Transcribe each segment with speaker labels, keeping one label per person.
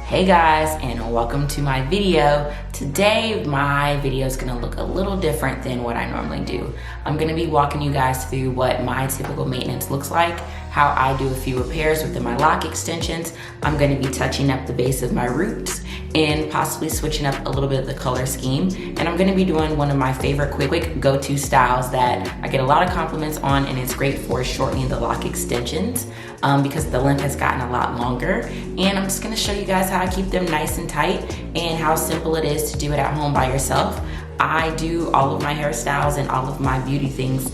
Speaker 1: Hey guys, and welcome to my video. Today my video is going to look a little different than what I normally do. I'm going to be walking you guys through what my typical maintenance looks like, how I do a few repairs within my lock extensions. I'm going to be touching up the base of my roots and possibly switching up a little bit of the color scheme. And I'm going to be doing one of my favorite quick go-to styles that I get a lot of compliments on, and it's great for shortening the lock extensions because the length has gotten a lot longer. And I'm just going to show you guys how I keep them nice and tight and how simple it is to do it at home by yourself. I do all of my hairstyles and all of my beauty things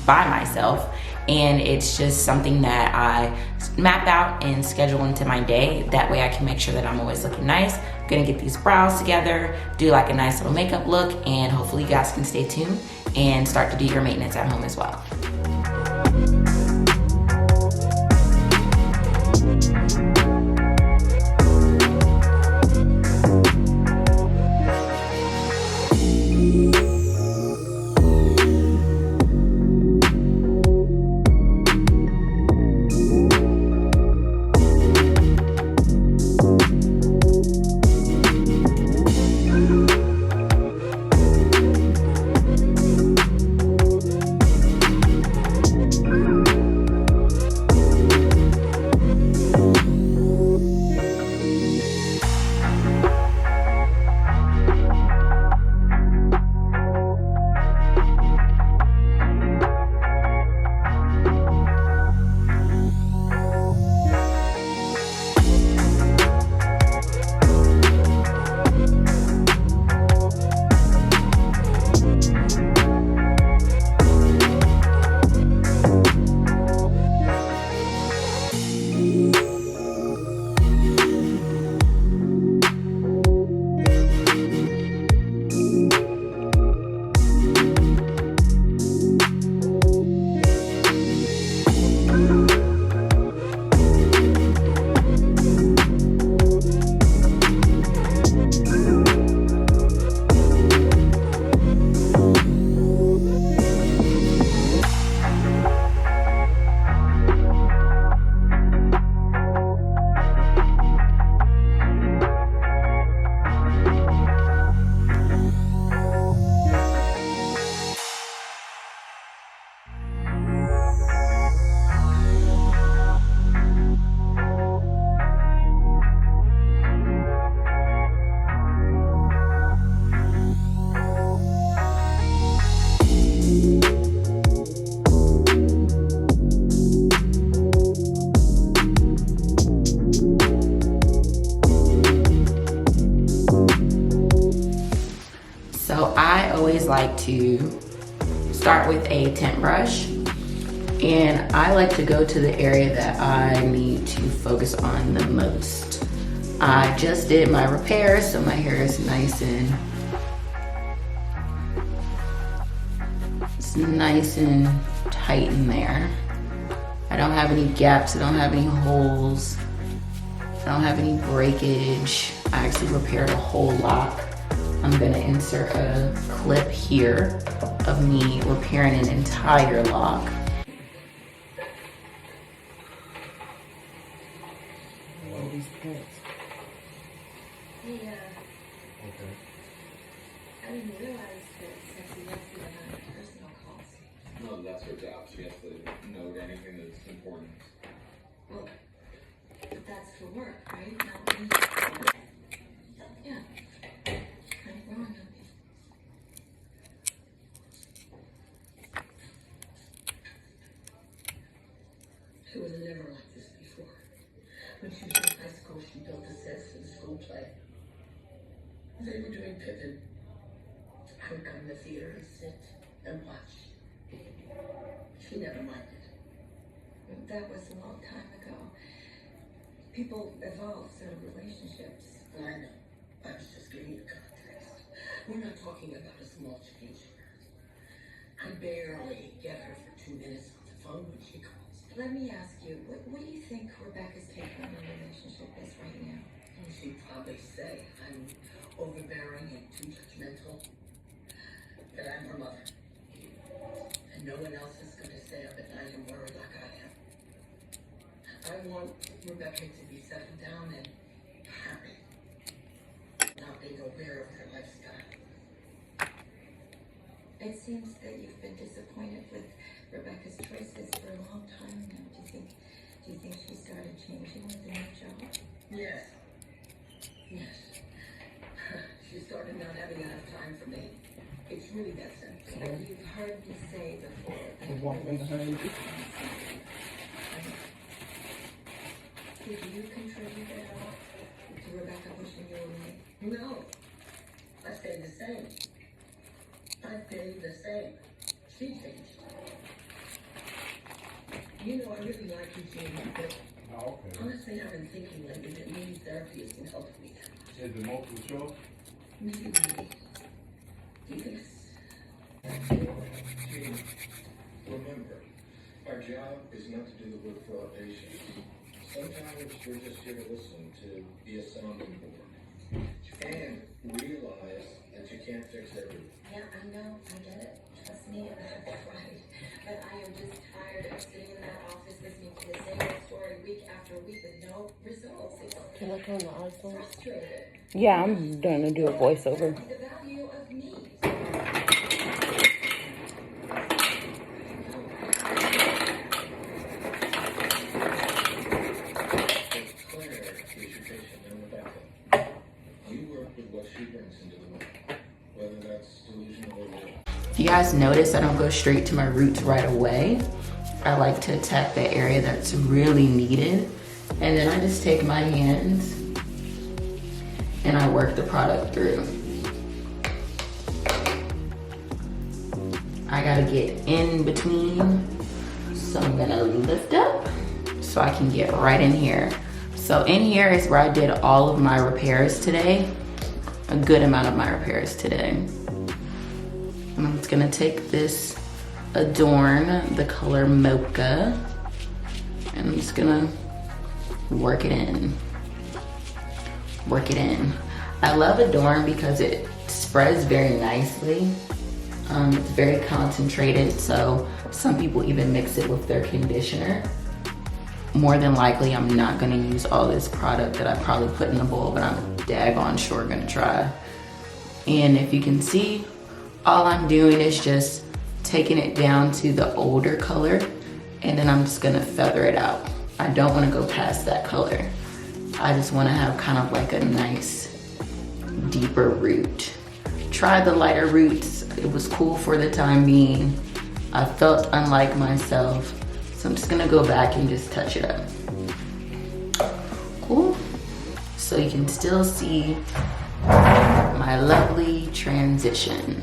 Speaker 1: by myself, and it's just something that I map out and schedule into my day. That way I can make sure that I'm always looking nice. I'm gonna get these brows together, do like a nice little makeup look, and hopefully you guys can stay tuned and start to do your maintenance at home as well. So I always like to start with a tint brush, and I like to go to the area that I need to focus on the most. I just did my repairs, so my hair is nice and tight in there. I don't have any gaps, I don't have any holes, I don't have any breakage. I actually repaired a whole lock. I'm gonna insert a clip here of me repairing an entire lock.
Speaker 2: I didn't realize that Sexy Lexi had personal calls.
Speaker 3: No, that's her job. She has to note anything that's important.
Speaker 2: Well, but that's for work, right? Not me. Yeah. I'm wrong on me. She was never like this before. When she was in high school, she built a set for the school play. They were doing Pippin. I would come to the theater and sit and watch. She never minded. That was a long time ago. People evolve their relationships. I know. I was just giving you context. We're not talking about a small change here. I barely get her for 2 minutes on the phone when she calls. Let me ask you, what do you think Rebecca's take on our relationship is right now? She'd probably say I'm overbearing and too judgmental. That I'm her mother. And no one else is going to stay up at night and worry like I am. I want Rebecca to be settled down and happy. seems that you've been disappointed with Rebecca's choices for a long time now. Do you think she started changing with the new job?
Speaker 4: Yes. Yes. She started not having enough time for me. It's really that simple.
Speaker 2: But you've heard me say before that did you contribute at all to Rebecca pushing you away?
Speaker 4: No. I stayed the same. I stayed the same. She changed. You know, I really like you, Gene, but honestly, I've been thinking lately that maybe therapy is going to help me.
Speaker 3: Is the multiple choice?
Speaker 4: Maybe. Do you think
Speaker 3: Gene, remember, our job is not to do the work for our patients. Sometimes we're just here to listen, to be a sounding board. And realize that you can't fix everything.
Speaker 2: Yeah, I know, I get it. Trust me, I've tried. But I am just tired of sitting in that office listening to the same old story week after week with no results. It's
Speaker 5: Can I turn the iPhone?
Speaker 2: frustrated.
Speaker 5: Yeah, I'm gonna do a voiceover.
Speaker 2: The value of me.
Speaker 3: Claire is your patient and Rebecca. You work with what she brings into the room, whether that's delusional or real.
Speaker 1: You guys notice I don't go straight to my roots right away. I like to attack the area that's really needed. And then I just take my hands and I work the product through. I gotta get in between. So I'm gonna lift up so I can get right in here. So in here is where I did all of my repairs today. A good amount of my repairs today. And I'm just gonna take this Adorn, the color Mocha, and I'm just gonna work it in. Work it in. I love Adorn because it spreads very nicely. It's very concentrated, so some people even mix it with their conditioner. More than likely, I'm not gonna use all this product that I probably put in the bowl, but I'm daggone sure gonna try. And if you can see, all I'm doing is just taking it down to the older color, and then I'm just gonna feather it out. I don't wanna go past that color. I just wanna have kind of like a nice, deeper root. Tried the lighter roots. It was cool for the time being. I felt unlike myself, so I'm just gonna go back and just touch it up. Cool. So you can still see my lovely transition.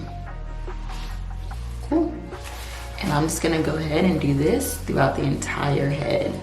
Speaker 1: Cool. And I'm just gonna go ahead and do this throughout the entire head.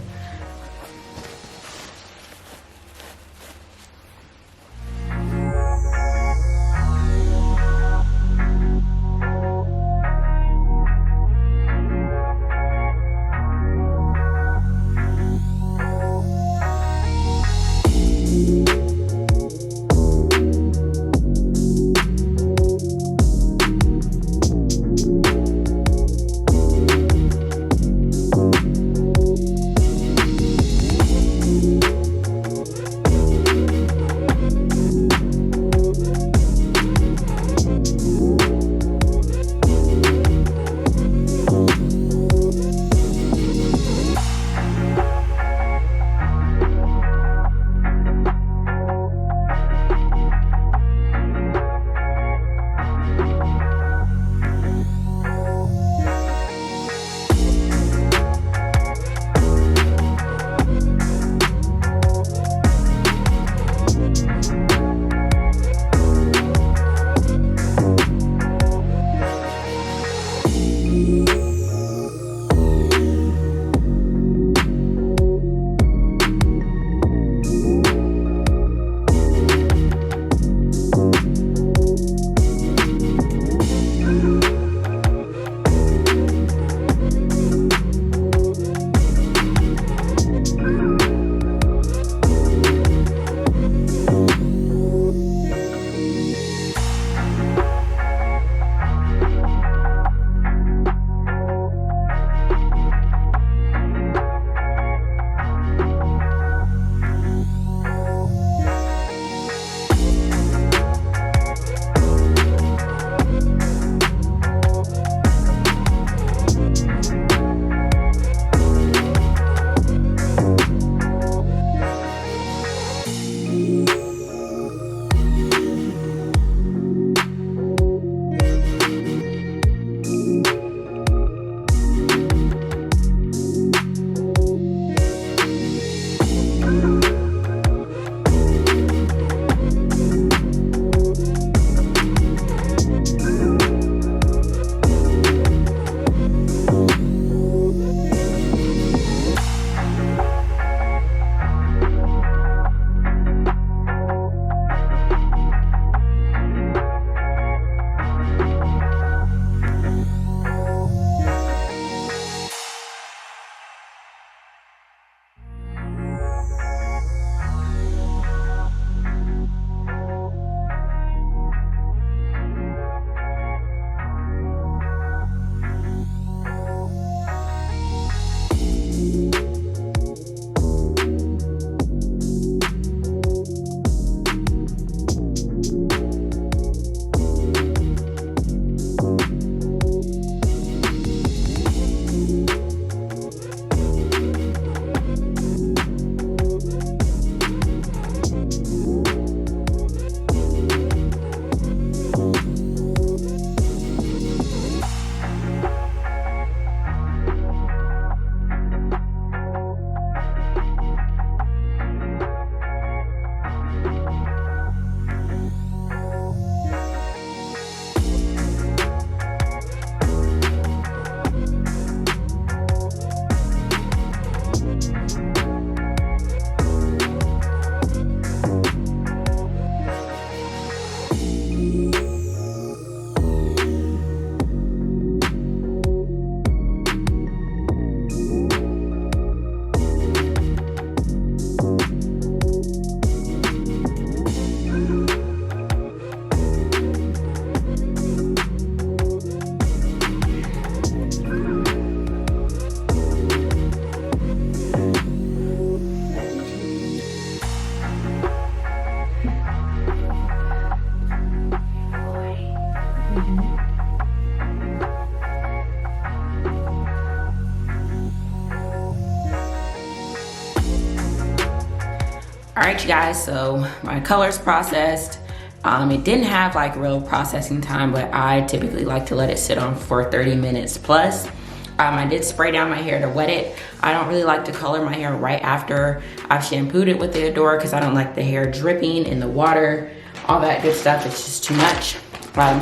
Speaker 1: right, you guys, so my color's processed. It didn't have like real processing time, but I typically like to let it sit on for 30 minutes plus. I did spray down my hair to wet it. I don't really like to color my hair right after I've shampooed it with the Adora because I don't like the hair dripping in the water, all that good stuff. It's just too much.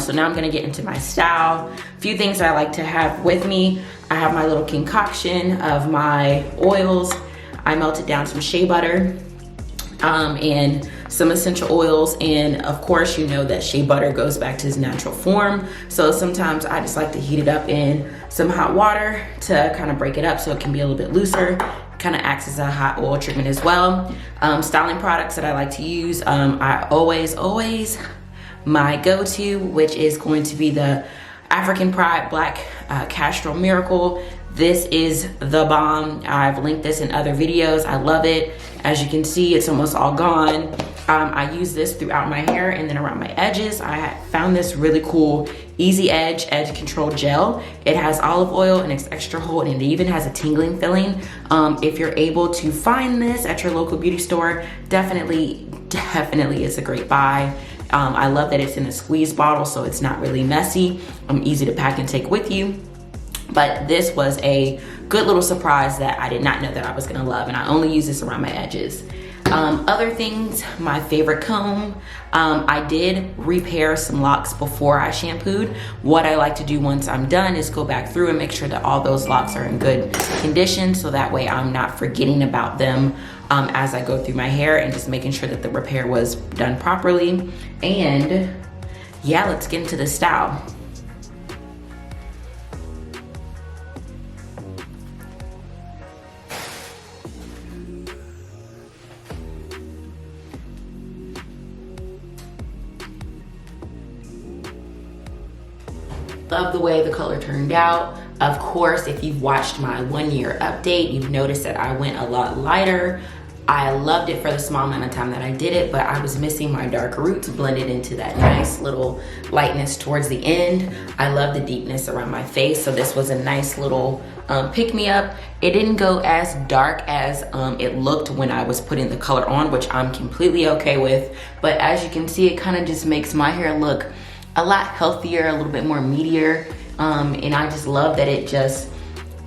Speaker 1: So now I'm gonna get into my style. A few things I like to have with me. I have my little concoction of my oils. I melted down some shea butter and some essential oils, and of course you know that shea butter goes back to its natural form, so sometimes I just like to heat it up in some hot water to kind of break it up so it can be a little bit looser. Kind of acts as a hot oil treatment as well. Styling products that I like to use, I always my go-to, which is going to be the African Pride Black Castrol Miracle. This is the bomb. I've linked this in other videos. I love it. As you can see, it's almost all gone. I use this throughout my hair and then around my edges. I found this really cool EZEDGE Edge Control Gel. It has olive oil and it's extra hold, and it even has a tingling feeling. If you're able to find this at your local beauty store, definitely it's a great buy. I love that it's in a squeeze bottle, so it's not really messy. Easy to pack and take with you. But this was a good little surprise that I did not know that I was gonna love, and I only use this around my edges. Other things, my favorite comb. I did repair some locks before I shampooed. What I like to do once I'm done is go back through and make sure that all those locks are in good condition, so that way I'm not forgetting about them as I go through my hair, and just making sure that the repair was done properly. And yeah, let's get into the style. Love the way the color turned out. Of course, if you've watched my 1 year update, you've noticed that I went a lot lighter. I loved it for the small amount of time that I did it, but I was missing my dark roots blended into that nice little lightness towards the end. I love the deepness around my face, so this was a nice little pick-me-up. It didn't go as dark as it looked when I was putting the color on, which I'm completely okay with. But as you can see, it kind of just makes my hair look a lot healthier, a little bit more meatier, and I just love that it just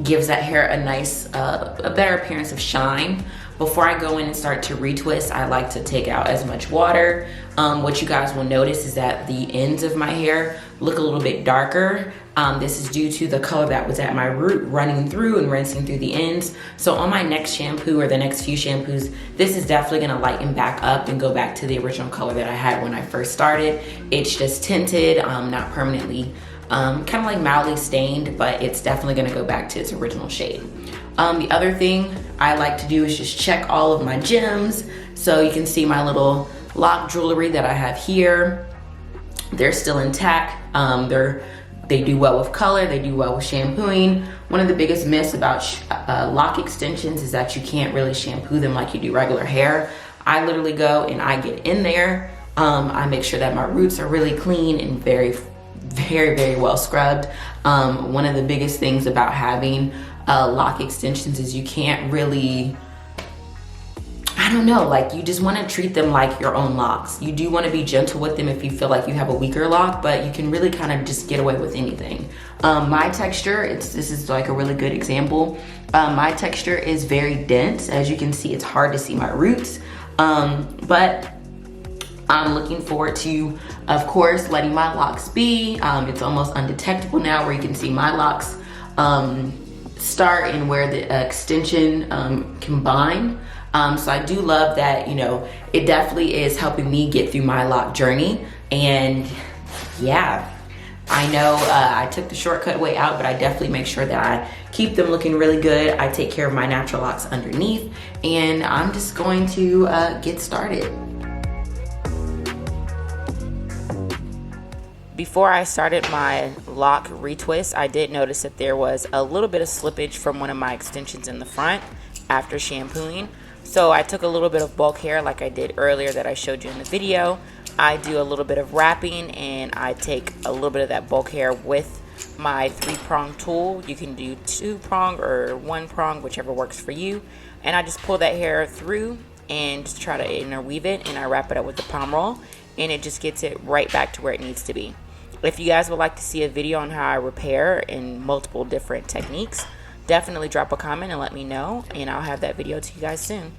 Speaker 1: gives that hair a nice, a better appearance of shine. Before I go in and start to retwist, I like to take out as much water. What you guys will notice is that the ends of my hair look a little bit darker. This is due to the color that was at my root running through and rinsing through the ends. So on my next shampoo or the next few shampoos, this is definitely gonna lighten back up and go back to the original color that I had when I first started. It's just tinted, not permanently, kind of like mildly stained, but it's definitely gonna go back to its original shade. The other thing I like to do is just check all of my gems. So you can see my little lock jewelry that I have here. They're still intact. They do well with color, they do well with shampooing. One of the biggest myths about lock extensions is that you can't really shampoo them like you do regular hair. I literally go and I get in there. I make sure that my roots are really clean and very well scrubbed. One of the biggest things about having lock extensions is you can't really, I don't know, like you just want to treat them like your own locks. You do want to be gentle with them if you feel like you have a weaker lock, but you can really kind of just get away with anything. My texture, this is like a really good example. My texture is very dense. As you can see, it's hard to see my roots, but I'm looking forward to, of course, letting my locks be. It's almost undetectable now, where you can see my locks start and where the extension combine. So I do love that, you know, it definitely is helping me get through my lock journey. And yeah, I know I took the shortcut way out, but I definitely make sure that I keep them looking really good. I take care of my natural locks underneath, and I'm just going to get started. Before I started my lock retwist, I did notice that there was a little bit of slippage from one of my extensions in the front after shampooing. So I took a little bit of bulk hair like I did earlier that I showed you in the video. I do a little bit of wrapping, and I take a little bit of that bulk hair with my 3-prong tool. You can do 2-prong or 1-prong, whichever works for you. And I just pull that hair through and just try to interweave it, and I wrap it up with the palm roll, and it just gets it right back to where it needs to be. If you guys would like to see a video on how I repair in multiple different techniques, definitely drop a comment and let me know, and I'll have that video to you guys soon.